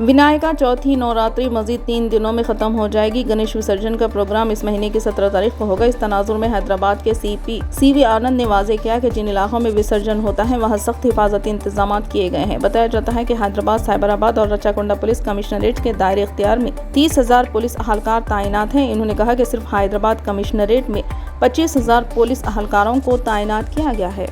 विनायका चौथी नवरात्रि मजीद 3 दिनों में ख़त्म हो जाएगी। गणेश विसर्जन का प्रोग्राम इस महीने की 17 तारीख को होगा। इस तनाजुर में हैदराबाद के सीवी आनंद ने वाज़े किया कि जिन इलाकों में विसर्जन होता है वहाँ सख्त हिफाजती इंतजाम किए गए हैं। बताया जाता है कि हैदराबाद, साइबराबाद और रचाकोंडा पुलिस कमिश्नरेट के दायरे इख्तियार में 30,000 पुलिस अहलकार तैनात हैं। इन्होंने कहा कि सिर्फ हैदराबाद कमिश्नरेट में 25,000 पुलिस अहलकारों को तैनात किया गया है।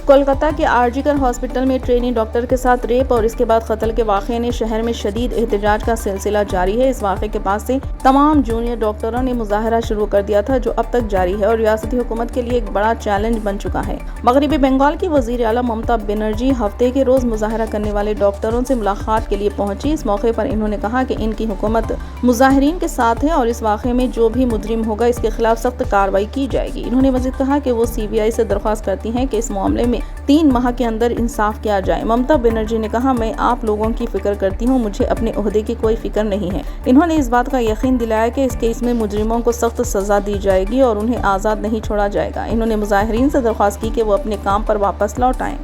कोलकाता के आरजीकर हॉस्पिटल में ट्रेनी डॉक्टर के साथ रेप और इसके बाद कत्ल के वाक़े ने शहर में शदीद एहतजाज का सिलसिला जारी है। इस वाक़े के बाद से तमाम जूनियर डॉक्टरों ने मुजाहरा शुरू कर दिया था, जो अब तक जारी है और रियासती हुकूमत के लिए एक बड़ा चैलेंज बन चुका है। मगरबी बंगाल की वज़ीर आला ममता बनर्जी हफ्ते के रोज मुजाहरा करने वाले डॉक्टरों से मुलाकात के लिए पहुंची। इस मौके पर इन्होंने कहा कि इनकी हुकूमत मुजाहिरीन के साथ है और इस वाक़े में जो भी मुजरिम होगा इसके खिलाफ सख्त कार्रवाई की जाएगी। इन्होंने मज़ीद कहा कि वो CBI से दरख्वास्त करती हैं कि इस मामले में 3 माह के अंदर इंसाफ किया जाए। ममता बनर्जी ने कहा, मैं आप लोगों की फिक्र करती हूँ, मुझे अपने ओहदे की कोई फिक्र नहीं है। इन्होंने इस बात का यकीन दिलाया कि इस केस में मुजरिमों को सख्त सजा दी जाएगी और उन्हें आज़ाद नहीं छोड़ा जाएगा। इन्होंने मुजाहिरीन से दरख्वास्त की कि वो अपने काम पर वापस लौट आएं।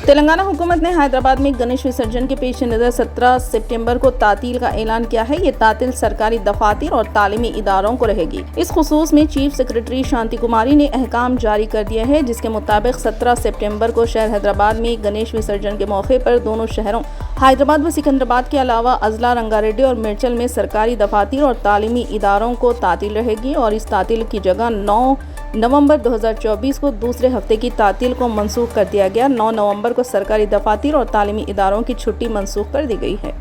तेलंगाना हुकूमत ने हैदराबाद में गणेश विसर्जन के पेश नज़र 17 सितंबर को तातील का ऐलान किया है। ये तातील सरकारी दफातर और तालीमी इदारों को रहेगी। इस खुसूस में चीफ सेक्रेटरी शांति कुमारी ने अहकाम जारी कर दिया है, जिसके मुताबिक 17 सितंबर को शहर हैदराबाद में गणेश विसर्जन के मौके पर दोनों शहरों हैदराबाद व सिकंदराबाद के अलावा अजला, रंगारेड्डी और मिर्चल में सरकारी दफातर और तालीमी इदारों को तातील रहेगी और इस तातील की जगह 9 नवंबर 2024 को दूसरे हफ्ते की तातील को मंसूख कर दिया गया। 9 नवंबर को सरकारी दफातर और तालीमी इदारों की छुट्टी मंसूख कर दी गई है।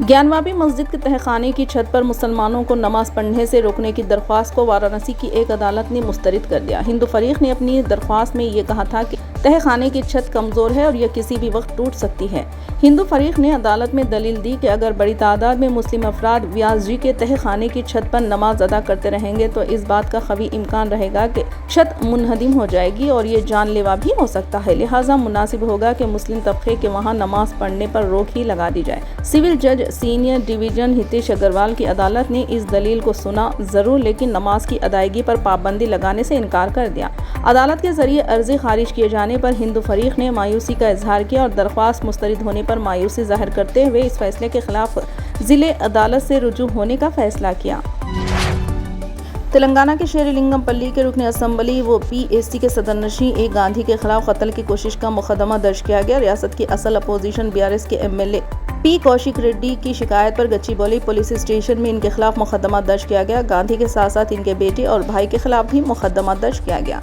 ज्ञानवापी मस्जिद के तहखाने की छत पर मुसलमानों को नमाज पढ़ने से रोकने की दरख्वास्त को वाराणसी की एक अदालत ने मुस्तरद कर दिया। हिंदू फरीक ने अपनी दरख्वास्त में ये कहा था कि तहखाने की छत कमज़ोर है और यह किसी भी वक्त टूट सकती है। हिंदू फरीक ने अदालत में दलील दी कि अगर बड़ी तादाद में मुस्लिम अफराद व्यास जी के तहखाने की छत पर नमाज अदा करते रहेंगे तो इस बात का कवी इम्कान रहेगा कि छत मुनहदिम हो जाएगी और ये जानलेवा भी हो सकता है। लिहाजा मुनासिब होगा कि मुस्लिम तबके के वहाँ नमाज पढ़ने पर रोक ही लगा दी जाए। सिविल जज सीनियर डिवीजन हितेश अग्रवाल की अदालत ने इस दलील को सुना जरूर, लेकिन नमाज की अदायगी पर पाबंदी लगाने से इनकार कर दिया। अदालत के जरिए अर्जी खारिज किए जाने पर हिंदू फरीक ने मायूसी का इजहार किया और दरख्वास्त मुस्तरद होने पर मायूसी जाहिर करते हुए इस फैसले के खिलाफ जिले अदालत से रुजू होने का फैसला किया। तेलंगाना के शेरलिंगमपल्ली के रुकन असम्बली व PAC के सदरनशीं ए गांधी के खिलाफ कत्ल की कोशिश का मुकदमा दर्ज किया गया। रियासत की असल अपोजिशन BRS के MLA P कौशिक रेड्डी की शिकायत पर गच्चीबौली पुलिस स्टेशन में इनके खिलाफ मुकदमा दर्ज किया गया। गांधी के साथ साथ इनके बेटे और भाई के खिलाफ भी मुकदमा दर्ज किया गया।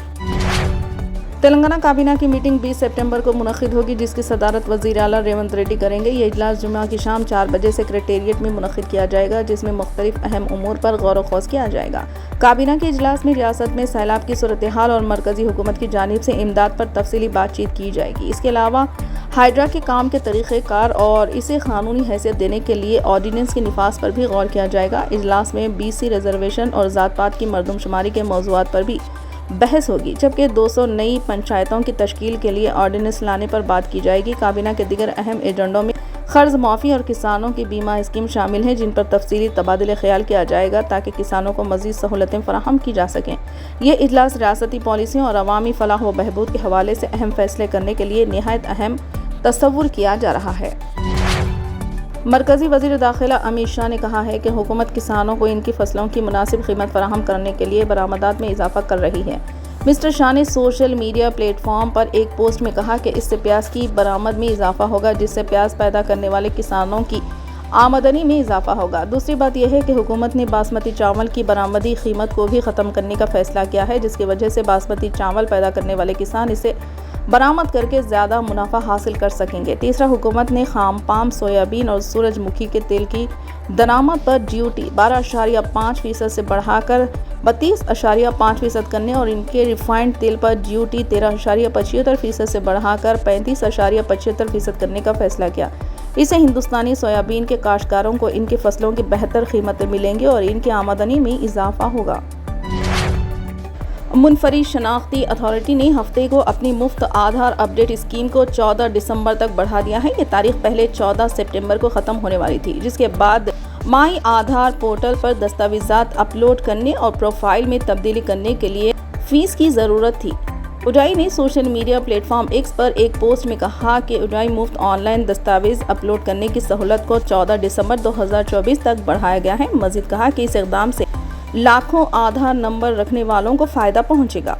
तेलंगाना काबीना की मीटिंग 20 सितंबर को मुनक्किद होगी, जिसकी सदारत वज़ीर आला रेवंत रेड्डी करेंगे। ये इजलास जुमा की शाम 4 बजे सेक्रेटेरिएट में मुनक्किद किया जाएगा, जिसमें मुख्तलिफ अहम उमूर पर गौर व खौज किया जाएगा। काबीना के इजलास में रियासत में सैलाब की सूरत हाल और मरकजी हुकूमत की जानिब से इमदाद पर तफसीली बातचीत की जाएगी। इसके अलावा हाइड्रा के काम के तरीक़ेकार और इसे कानूनी हैसियत देने के लिए ऑर्डिनेंस के निफाज पर भी गौर किया जाएगा। इजलास में BC रिजर्वेशन और ज़ात पात की मरदमशुमारी के मौज़ूआत पर भी बहस होगी, जबकि 200 नई पंचायतों की तश्कील के लिए ऑर्डिनेंस लाने पर बात की जाएगी। काबीना के दीगर अहम एजेंडों में कर्ज माफ़ी और किसानों की बीमा स्कीम शामिल हैं, जिन पर तफसीली तबादले ख्याल किया जाएगा ताकि किसानों को मज़ीद सहूलतें फराहम की जा सकें। ये इजलास रियासती पॉलिसियों और अवामी फलाह व बहबूद के हवाले से अहम फैसले करने के लिए निहायत अहम तस्वुर किया जा रहा है। मरकजी वज़ीर दाखिला अमित शाह ने कहा है कि हुकूमत किसानों को इनकी फसलों की मुनासिब कीमत फराहम करने के लिए बरामदात में इजाफा कर रही है। मिस्टर शाह ने सोशल मीडिया प्लेटफॉर्म पर एक पोस्ट में कहा कि इससे प्याज की बरामद में इजाफा होगा, जिससे प्याज पैदा करने वाले किसानों की आमदनी में इजाफा होगा। दूसरी बात यह है कि हुकूमत ने बासमती चावल की बरामदी कीमत को भी ख़त्म करने का फैसला किया है, जिसकी वजह से बासमती चावल पैदा करने वाले किसान इसे बरामद करके ज़्यादा मुनाफा हासिल कर सकेंगे। तीसरा, हुकूमत ने खाम पाम, सोयाबीन और सूरजमुखी के तेल की दरामद पर ड्यूटी 12.5% से बढ़ाकर 32.5% करने और इनके रिफाइंड तेल पर ड्यूटी 13.75% से बढ़ाकर 35.75% करने का फैसला किया। इससे हिंदुस्तानी सोयाबीन के काश्तकारों को इनकी फसलों की बेहतर कीमतें मिलेंगी और इनकी आमदनी में इजाफा होगा। मुनफरिद शनाख्ती अथॉरिटी ने हफ्ते को अपनी मुफ्त आधार अपडेट स्कीम को 14 दिसंबर तक बढ़ा दिया है। ये तारीख पहले 14 सितंबर को ख़त्म होने वाली थी, जिसके बाद माई आधार पोर्टल पर दस्तावेज़ात अपलोड करने और प्रोफाइल में तब्दीली करने के लिए फ़ीस की ज़रूरत थी। उडाई ने सोशल मीडिया प्लेटफॉर्म एक्स पर एक पोस्ट में कहा कि उडाई मुफ्त ऑनलाइन दस्तावेज़ अपलोड करने की सहूलत को 14 दिसंबर 2024 तक बढ़ाया गया है। मज़ीद कहा कि इस इक़दाम से लाखों आधार नंबर रखने वालों को फ़ायदा पहुंचेगा।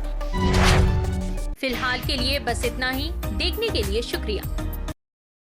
फिलहाल के लिए बस इतना ही। देखने के लिए शुक्रिया।